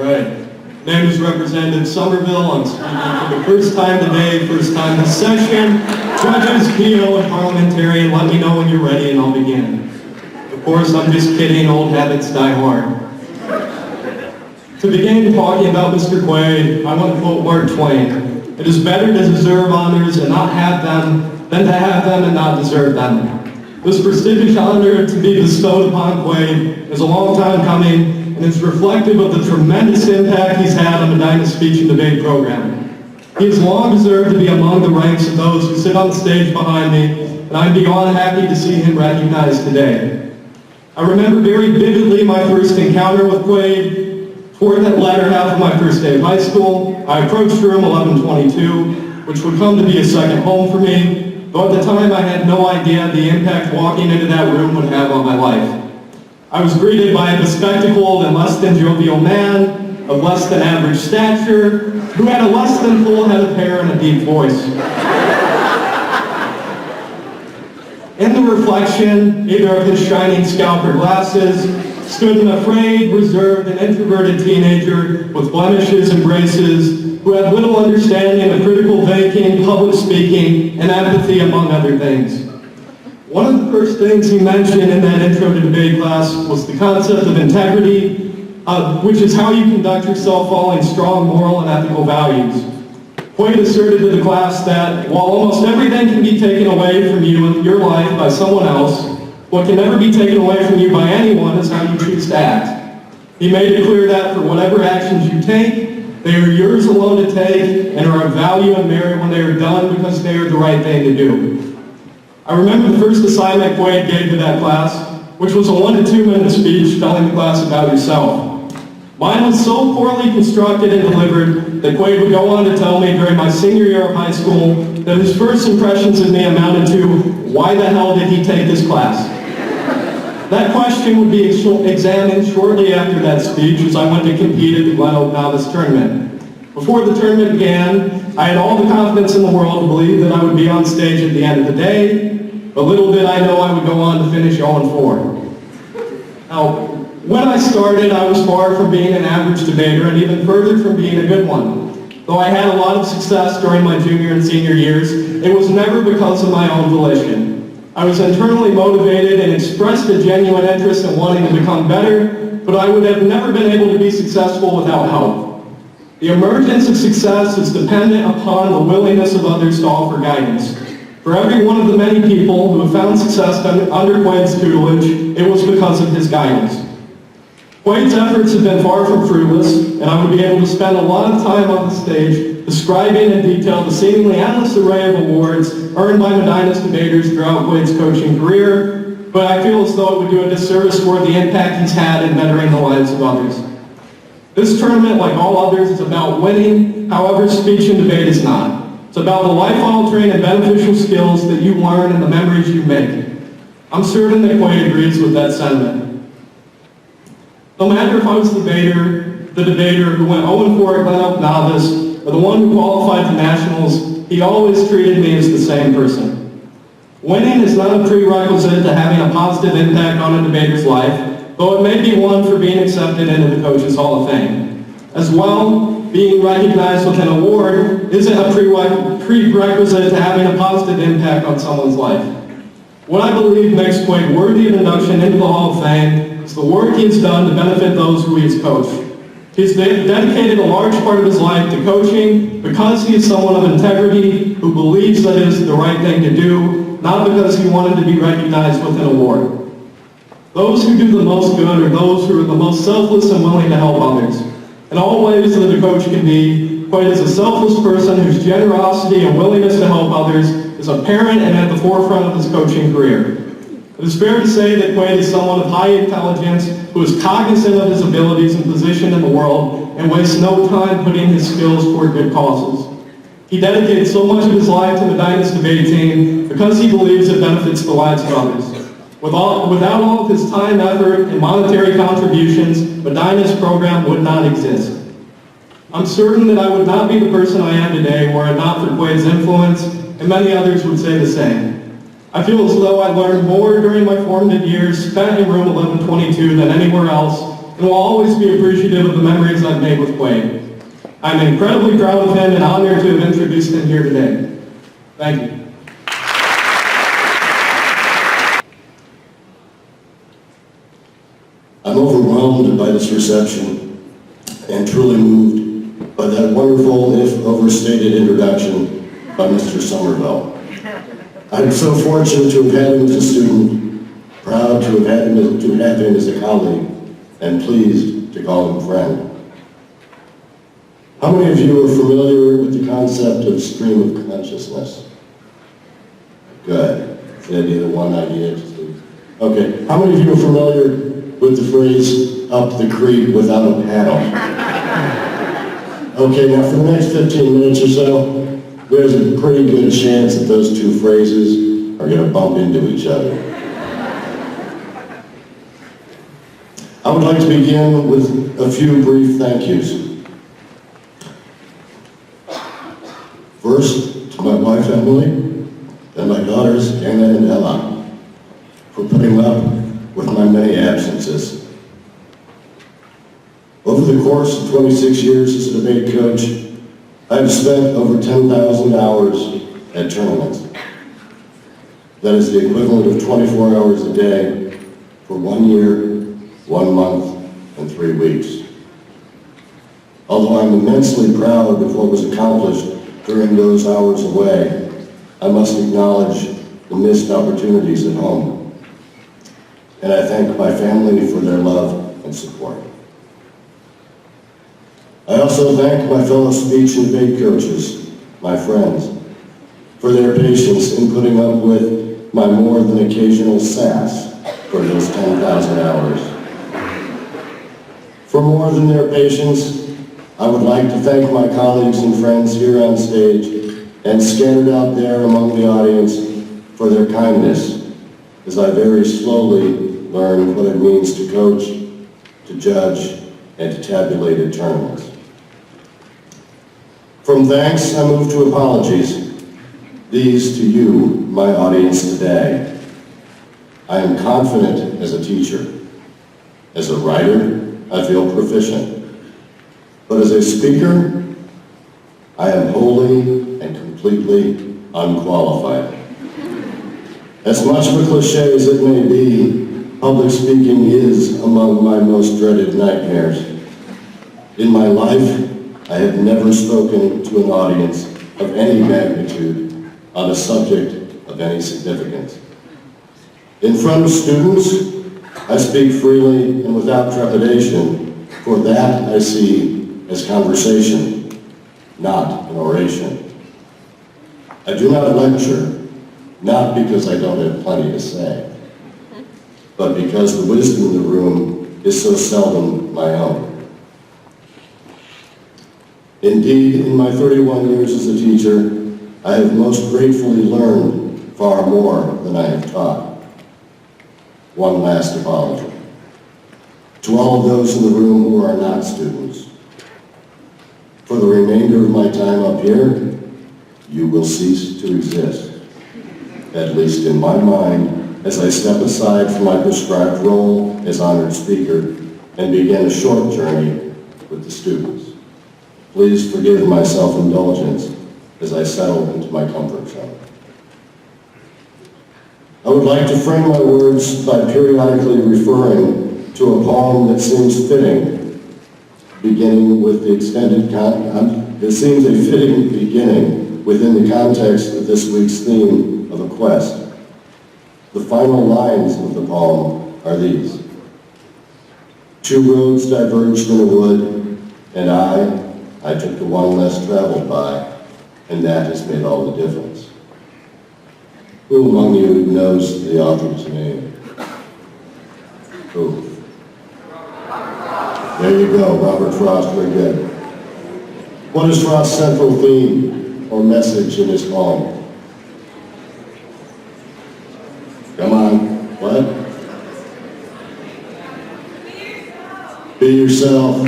Right. Name is Representative Somerville. I'm speaking for the first time today, first time this session. Judges, PO, and parliamentarian, let me know when you're ready and I'll begin. Of course, I'm just kidding, old habits die hard. To begin talking about Mr. Quade, I want to quote Mark Twain. It is better to deserve honors and not have them than to have them and not deserve them. This prestigious honor to be bestowed upon Quade is a long time coming and is reflective of the tremendous impact he's had on Medina's speech and debate program. He has long deserved to be among the ranks of those who sit on the stage behind me, and I'm beyond happy to see him recognized today. I remember very vividly my first encounter with Quade. Toward that latter half of my first day of high school, I approached room 1122, which would come to be a second home for me, though at the time I had no idea the impact walking into that room would have on my life. I was greeted by a bespectacled and less than jovial man of less than average stature who had a less than full head of hair and a deep voice. In the reflection, either of his shining scalp or glasses, stood an afraid, reserved, and introverted teenager with blemishes and braces who had little understanding of critical thinking, public speaking, and empathy, among other things. One of the first things he mentioned in that intro to debate class was the concept of integrity, which is how you conduct yourself following strong moral and ethical values. Quade asserted to the class that while almost everything can be taken away from you in your life by someone else, what can never be taken away from you by anyone is how you choose to act. He made it clear that for whatever actions you take, they are yours alone to take and are of value and merit when they are done because they are the right thing to do. I remember the first assignment Quade gave to that class, which was a 1 to 2 minute speech telling the class about yourself. Mine was so poorly constructed and delivered that Quade would go on to tell me during my senior year of high school that his first impressions of me amounted to, why the hell did he take this class? That question would be examined shortly after that speech as I went to compete at the Glen Oak Novice Tournament. Before the tournament began, I had all the confidence in the world to believe that I would be on stage at the end of the day, but little did I know I would go on to finish 0-4. Now, when I started, I was far from being an average debater and even further from being a good one. Though I had a lot of success during my junior and senior years, it was never because of my own volition. I was internally motivated and expressed a genuine interest in wanting to become better, but I would have never been able to be successful without help. The emergence of success is dependent upon the willingness of others to offer guidance. For every one of the many people who have found success under Quade's tutelage, it was because of his guidance. Quade's efforts have been far from fruitless, and I would be able to spend a lot of time on the stage describing in detail the seemingly endless array of awards earned by Medina's debaters throughout Quade's coaching career, but I feel as though it would do a disservice toward the impact he's had in bettering the lives of others. This tournament, like all others, is about winning, however, speech and debate is not. It's about the life-altering and beneficial skills that you learn and the memories you make. I'm certain that Quade agrees with that sentiment. No matter if I was the debater who went 0-4 at Glen Oak Novice, or the one who qualified to nationals, he always treated me as the same person. Winning is not a prerequisite to having a positive impact on a debater's life, though it may be one for being accepted into the Coaches Hall of Fame. As well, being recognized with an award isn't a prerequisite to having a positive impact on someone's life. What I believe makes Quade worthy of induction into the Hall of Fame is the work he has done to benefit those who he has coached. He's dedicated a large part of his life to coaching because he is someone of integrity who believes that it is the right thing to do, not because he wanted to be recognized with an award. Those who do the most good are those who are the most selfless and willing to help others. In all ways that a coach can be, Quade is a selfless person whose generosity and willingness to help others is apparent and at the forefront of his coaching career. It is fair to say that Quade is someone of high intelligence who is cognizant of his abilities and position in the world and wastes no time putting his skills toward good causes. He dedicated so much of his life to Medina's debate team because he believes it benefits the lives of others. Without all of his time, effort, and monetary contributions, Medina's program would not exist. I'm certain that I would not be the person I am today were it not for Quade's influence, and many others would say the same. I feel as though I learned more during my formative years spent in room 1122 than anywhere else, and will always be appreciative of the memories I've made with Quade. I'm incredibly proud of him and honored to have introduced him here today. Thank you. I'm overwhelmed by this reception and truly moved by that wonderful, if overstated, introduction by Mr. Somerville. I'm so fortunate to have had him as a student, proud to have him as a colleague, and pleased to call him friend. How many of you are familiar with the concept of stream of consciousness? Good. Is that either one idea? Okay. How many of you are familiar with the phrase, up the creek without a paddle? Okay, now for the next 15 minutes or so, there's a pretty good chance that those two phrases are going to bump into each other. I would like to begin with a few brief thank yous. First, to my wife Emily, and my daughters Anna and Ella, for putting up with my many absences. Over the course of 26 years as a debate coach, I have spent over 10,000 hours at tournaments. That is the equivalent of 24 hours a day for 1 year, 1 month, and 3 weeks. Although I'm immensely proud of what was accomplished during those hours away, I must acknowledge the missed opportunities at home. And I thank my family for their love and support. I also thank my fellow speech and debate coaches, my friends, for their patience in putting up with my more than occasional sass for those 10,000 hours. For more than their patience, I would like to thank my colleagues and friends here on stage and scattered out there among the audience for their kindness as I very slowly learn what it means to coach, to judge, and to tabulate at tournaments. From thanks, I move to apologies. These to you, my audience today. I am confident as a teacher. As a writer, I feel proficient. But as a speaker, I am wholly and completely unqualified. As much of a cliche as it may be, public speaking is among my most dreaded nightmares. In my life, I have never spoken to an audience of any magnitude on a subject of any significance. In front of students, I speak freely and without trepidation, for that I see as conversation, not an oration. I do not lecture, not because I don't have plenty to say, but because the wisdom in the room is so seldom my own. Indeed, in my 31 years as a teacher, I have most gratefully learned far more than I have taught. One last apology. To all of those in the room who are not students, for the remainder of my time up here, you will cease to exist, at least in my mind, as I step aside from my prescribed role as honored speaker and begin a short journey with the students. Please forgive my self-indulgence as I settle into my comfort zone. I would like to frame my words by periodically referring to a poem that seems fitting, beginning with the it seems a fitting beginning within the context of this week's theme of a quest. The final lines of the poem are these. 2 roads diverged in a wood, and I took the one less traveled by, and that has made all the difference. Who among you knows the author's name? Who? There you go, Robert Frost, very good. What is Frost's central theme or message in his poem? Come on, what? Be yourself.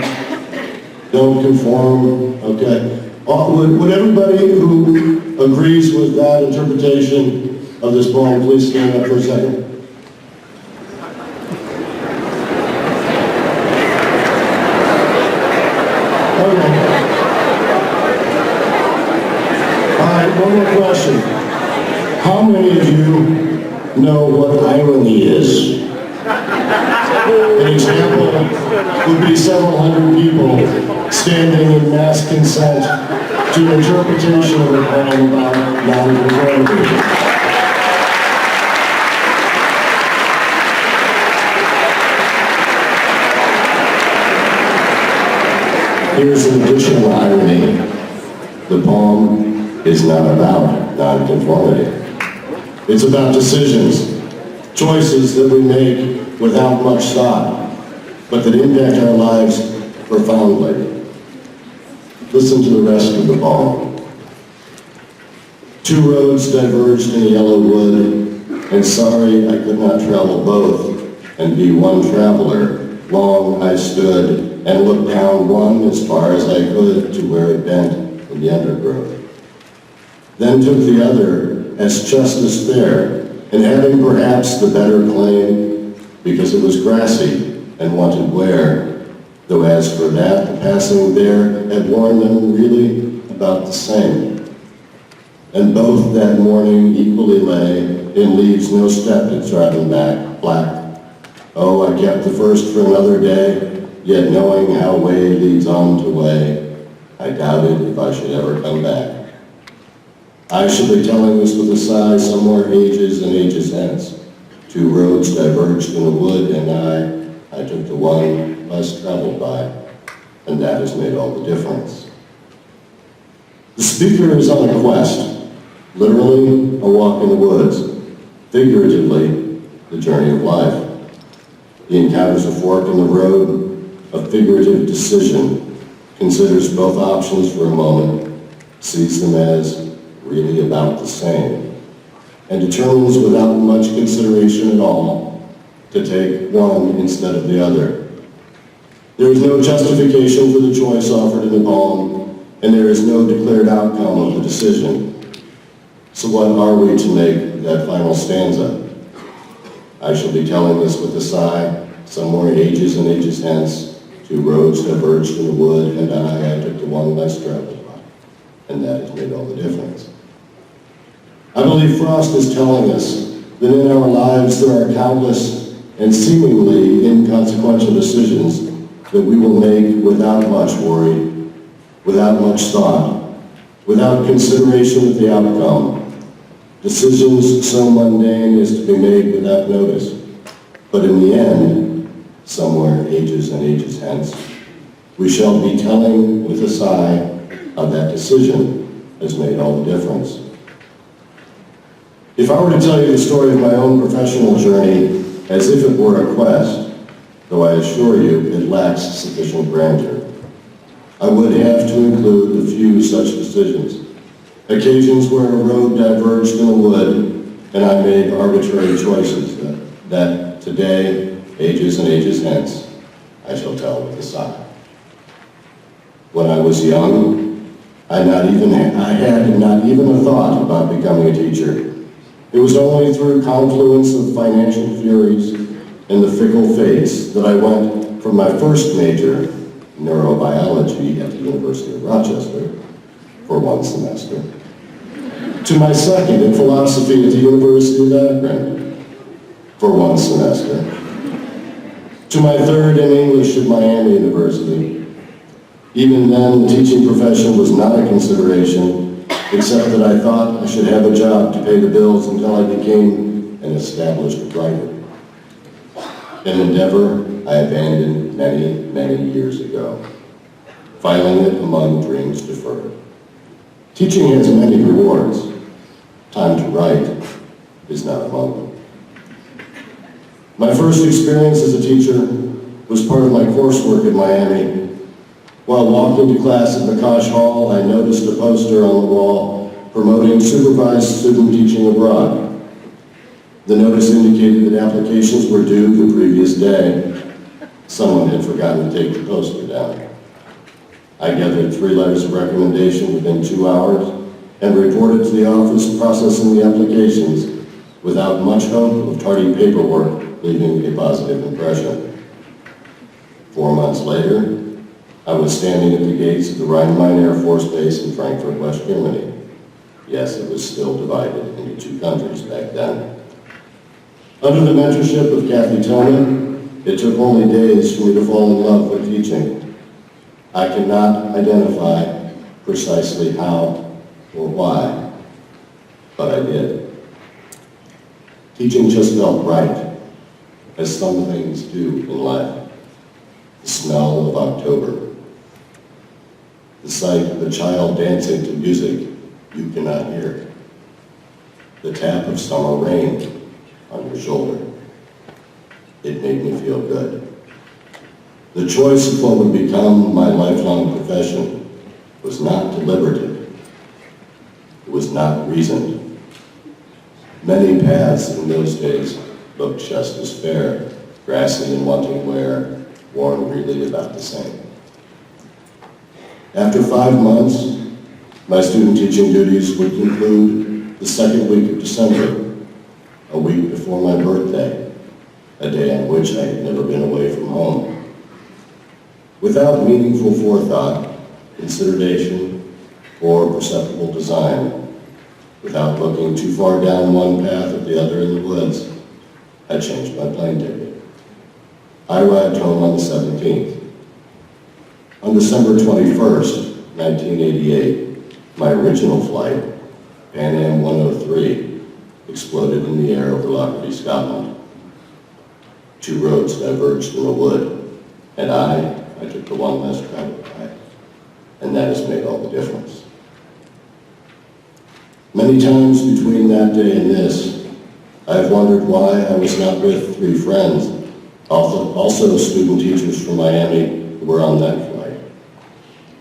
Don't conform, okay? Would everybody who agrees with that interpretation of this poem please stand up for a second? know what irony is. An example would be several hundred people standing in mass consent to an interpretation of a poem about non-conformity. Here's an additional irony. The poem is not about non-conformity. It's about decisions, choices that we make without much thought, but that impact our lives profoundly. Listen to the rest of the poem. Two roads diverged in a yellow wood, and sorry I could not travel both and be one traveler. Long I stood and looked down one as far as I could to where it bent in the undergrowth. Then took the other as just as fair, and having perhaps the better claim, because it was grassy and wanted wear, though as for that, the passing there had worn them really about the same. And both that morning equally lay in leaves no step had trodden back, black. Oh, I kept the first for another day, yet knowing how way leads on to way, I doubted if I should ever come back. I shall be telling this with a sigh somewhere ages and ages hence. Two roads diverged in a wood, and I took the one less traveled by, and that has made all the difference. The speaker is on a quest, literally a walk in the woods, figuratively the journey of life. He encounters a fork in the road, a figurative decision, considers both options for a moment, sees them as really about the same, and determines without much consideration at all to take one instead of the other. There is no justification for the choice offered in the poem, and there is no declared outcome of the decision. So what are we to make that final stanza? I shall be telling this with a sigh, somewhere ages and ages hence, two roads diverged in the wood, and I took the one less traveled by, and that has made all the difference. I believe Frost is telling us that in our lives there are countless and seemingly inconsequential decisions that we will make without much worry, without much thought, without consideration of the outcome. Decisions so mundane as to be made without notice. But in the end, somewhere ages and ages hence, we shall be telling with a sigh how that decision has made all the difference. If I were to tell you the story of my own professional journey as if it were a quest, though I assure you it lacks sufficient grandeur, I would have to include a few such decisions. Occasions where a road diverged in a wood, and I made arbitrary choices that today, ages and ages hence, I shall tell with a sigh. When I was young, I had not even a thought about becoming a teacher. It was only through confluence of financial furies and the fickle fates that I went from my first major, neurobiology at the University of Rochester, for one semester, to my second in philosophy at the University of Akron for one semester, to my third in English at Miami University. Even then, the teaching profession was not a consideration, except that I thought I should have a job to pay the bills until I became an established writer. An endeavor I abandoned many, many years ago, filing it among dreams deferred. Teaching has many rewards. Time to write is not among them. My first experience as a teacher was part of my coursework at Miami. While walking to class at McCosh Hall, I noticed a poster on the wall promoting supervised student teaching abroad. The notice indicated that applications were due the previous day. Someone had forgotten to take the poster down. I gathered 3 letters of recommendation within 2 hours and reported to the office processing the applications without much hope of tardy paperwork leaving a positive impression. 4 months later, I was standing at the gates of the Rhein-Main Air Force Base in Frankfurt, West Germany. Yes, it was still divided into 2 countries back then. Under the mentorship of Kathy Tillman, it took only days for me to fall in love with teaching. I cannot identify precisely how or why, but I did. Teaching just felt right, as some things do in life. The smell of October, the sight of a child dancing to music you cannot hear, the tap of summer rain on your shoulder. It made me feel good. The choice of what would become my lifelong profession was not deliberative. It was not reasoned. Many paths in those days looked just as fair, grassy and wanting wear, worn really about the same. After 5 months, my student teaching duties would conclude the second week of December, a week before my birthday, a day on which I had never been away from home. Without meaningful forethought, consideration, or perceptible design, without looking too far down one path or the other in the woods, I changed my plane ticket. I arrived home on the 17th. On December 21st, 1988, my original flight, Pan Am 103, exploded in the air over Lockerbie, Scotland. 2 roads diverged in a wood, and I took the one less traveled path, and that has made all the difference. Many times between that day and this, I have wondered why I was not with 3 friends, also student teachers from Miami who were on that flight.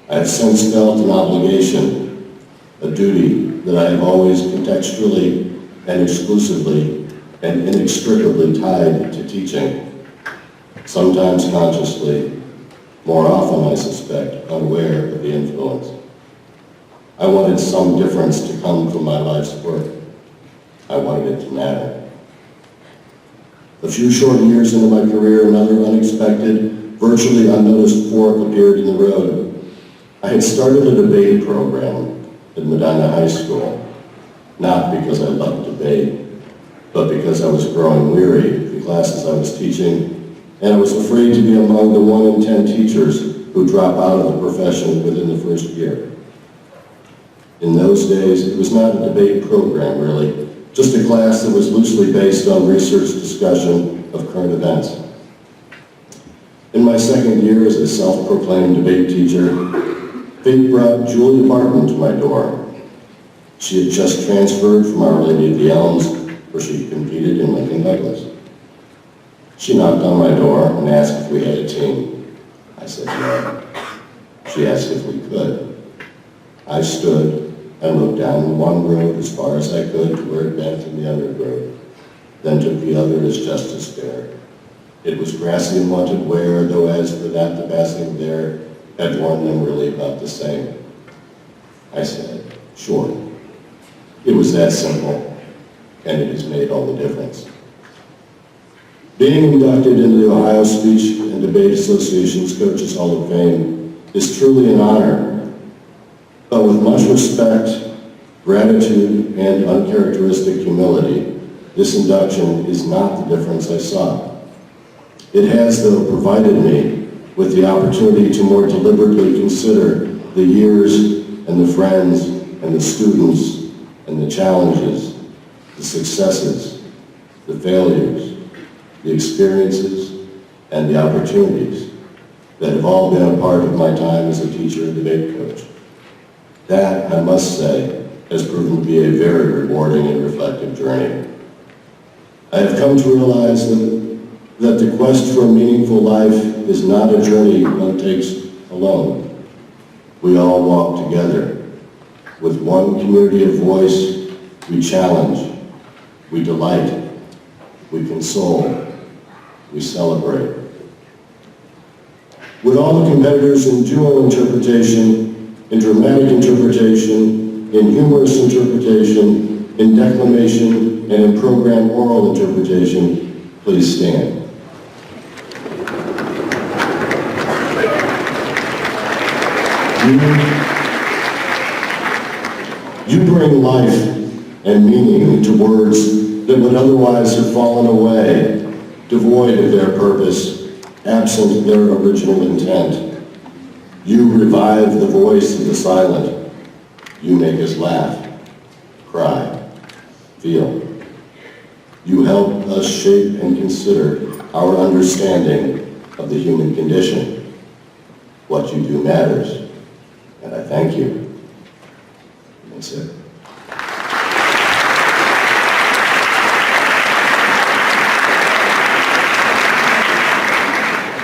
I have since felt an obligation, a duty that I have always contextually and exclusively and inextricably tied to teaching, sometimes consciously, more often, I suspect, unaware of the influence. I wanted some difference to come from my life's work. I wanted it to matter. A few short years into my career, another unexpected, virtually unnoticed fork appeared in the road. I had started a debate program at Medina High School, not because I loved debate, but because I was growing weary of the classes I was teaching, and I was afraid to be among the 1 in 10 teachers who drop out of the profession within the first year. In those days, it was not a debate program, really, just a class that was loosely based on research discussion of current events. In my second year as a self-proclaimed debate teacher, fate brought Julia Barton to my door. She had just transferred from Our Lady of the Elms, where she competed in Lincoln Douglas. She knocked on my door and asked if we had a team. I said no. She asked if we could. I stood and looked down one road as far as I could to where it bent in the undergrowth, then took the other as just as fair. It was grassy and wanted wear, though as for that the passing there had worn them really about the same. I said, sure. It was that simple, and it has made all the difference. Being inducted into the Ohio Speech and Debate Association's Coaches Hall of Fame is truly an honor, but with much respect, gratitude, and uncharacteristic humility, this induction is not the difference I sought. It has, though, provided me with the opportunity to more deliberately consider the years and the friends and the students and the challenges, the successes, the failures, the experiences, and the opportunities that have all been a part of my time as a teacher and debate coach. That, I must say, has proven to be a very rewarding and reflective journey. I have come to realize that the quest for a meaningful life is not a journey one takes alone. We all walk together. With one community of voice, we challenge, we delight, we console, we celebrate. With all the competitors in dual interpretation, in dramatic interpretation, in humorous interpretation, in declamation, and in program oral interpretation, please stand. You bring life and meaning to words that would otherwise have fallen away, devoid of their purpose, absent their original intent. You revive the voice of the silent. You make us laugh, cry, feel. You help us shape and consider our understanding of the human condition. What you do matters, and I thank you. That's it.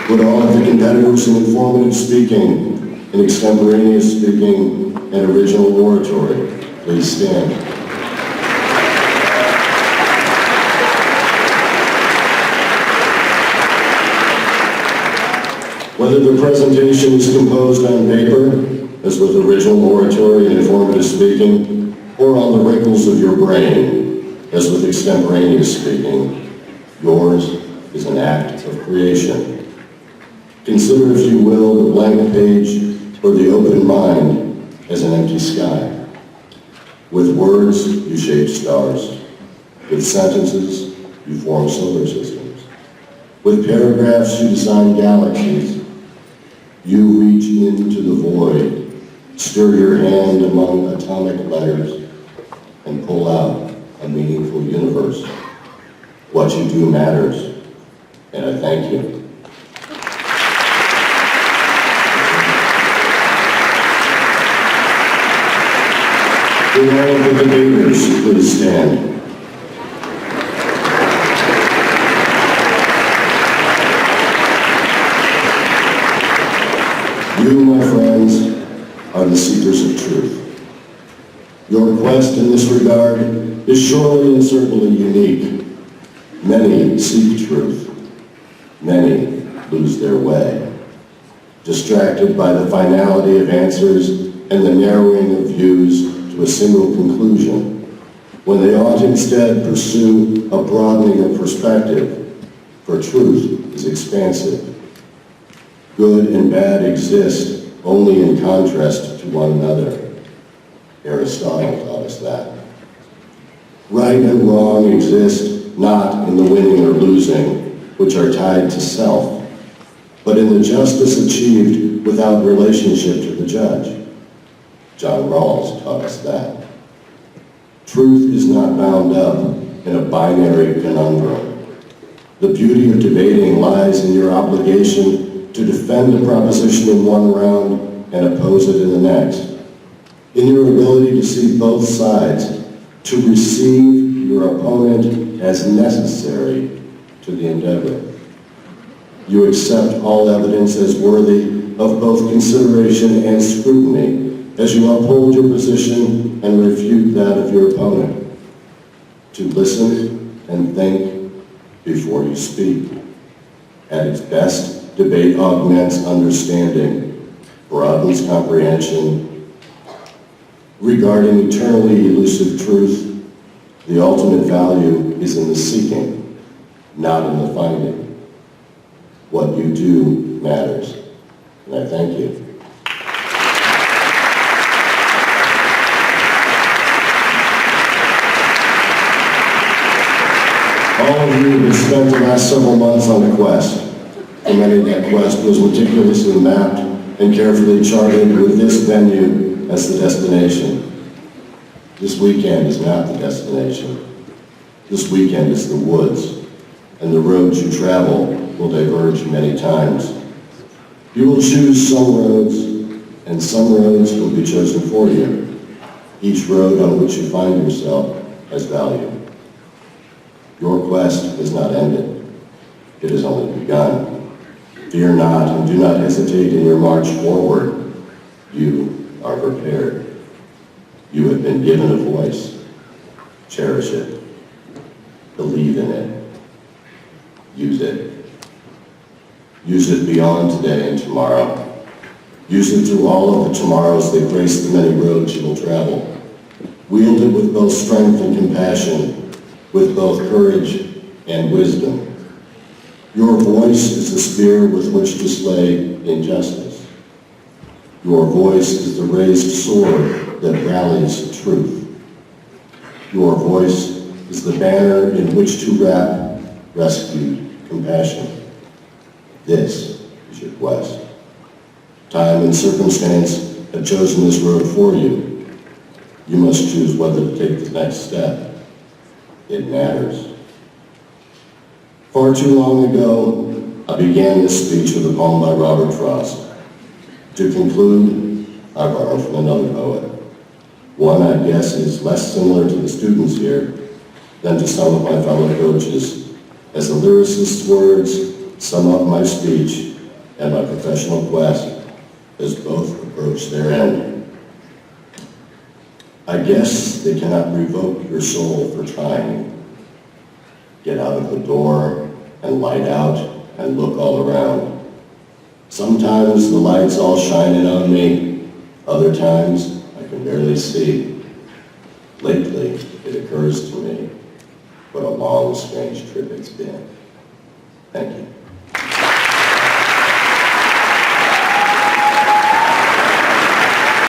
Would all of the competitors in informative speaking, in extemporaneous speaking, and original oratory please stand? Whether the presentation is composed on paper, as with original oratory and informative speaking, or on the wrinkles of your brain, as with extemporaneous speaking, yours is an act of creation. Consider, if you will, the blank page or the open mind as an empty sky. With words, you shape stars. With sentences, you form solar systems. With paragraphs, you design galaxies. You reach into the void, stir your hand among atomic letters, and pull out a meaningful universe. What you do matters, and I thank you. Will all of the debaters please stand? You, my friends, are the seekers of truth. Your quest in this regard is surely and certainly unique. Many seek truth. Many lose their way, distracted by the finality of answers and the narrowing of views to a single conclusion, when they ought instead pursue a broadening of perspective, for truth is expansive. Good and bad exist only in contrast to one another. Aristotle taught us that. Right and wrong exist not in the winning or losing, which are tied to self, but in the justice achieved without relationship to the judge. John Rawls taught us that. Truth is not bound up in a binary conundrum. The beauty of debating lies in your obligation to defend a proposition in one round and oppose it in the next. In your ability to see both sides, to receive your opponent as necessary to the endeavor. You accept all evidence as worthy of both consideration and scrutiny, as you uphold your position and refute that of your opponent. To listen and think before you speak. At its best, debate augments understanding, broadens comprehension. Regarding eternally elusive truth, the ultimate value is in the seeking, not in the finding. What you do matters, and I thank you. All of you have spent the last several months on a quest. For many, that quest was meticulously mapped and carefully charted with this venue as the destination. This weekend is not the destination. This weekend is the woods, and the roads you travel will diverge many times. You will choose some roads, and some roads will be chosen for you. Each road on which you find yourself has value. Your quest has not ended. It has only begun. Fear not, and do not hesitate in your march forward. You are prepared. You have been given a voice. Cherish it. Believe in it. Use it. Use it beyond today and tomorrow. Use it through all of the tomorrows that grace the many roads you will travel. Wield it with both strength and compassion, with both courage and wisdom. Your voice is the spear with which to slay injustice. Your voice is the raised sword that rallies truth. Your voice is the banner in which to wrap rescued compassion. This is your quest. Time and circumstance have chosen this road for you. You must choose whether to take the next step. It matters. Far too long ago, I began this speech with a poem by Robert Frost. To conclude, I borrow from another poet. One I guess is less similar to the students here than to some of my fellow coaches, as the lyricist's words sum up my speech and my professional quest as both approach their end. I guess they cannot revoke your soul for trying. Get out of the door and light out and look all around. Sometimes the light's all shining on me, other times I can barely see. Lately, it occurs to me what a long, strange trip it's been. Thank you.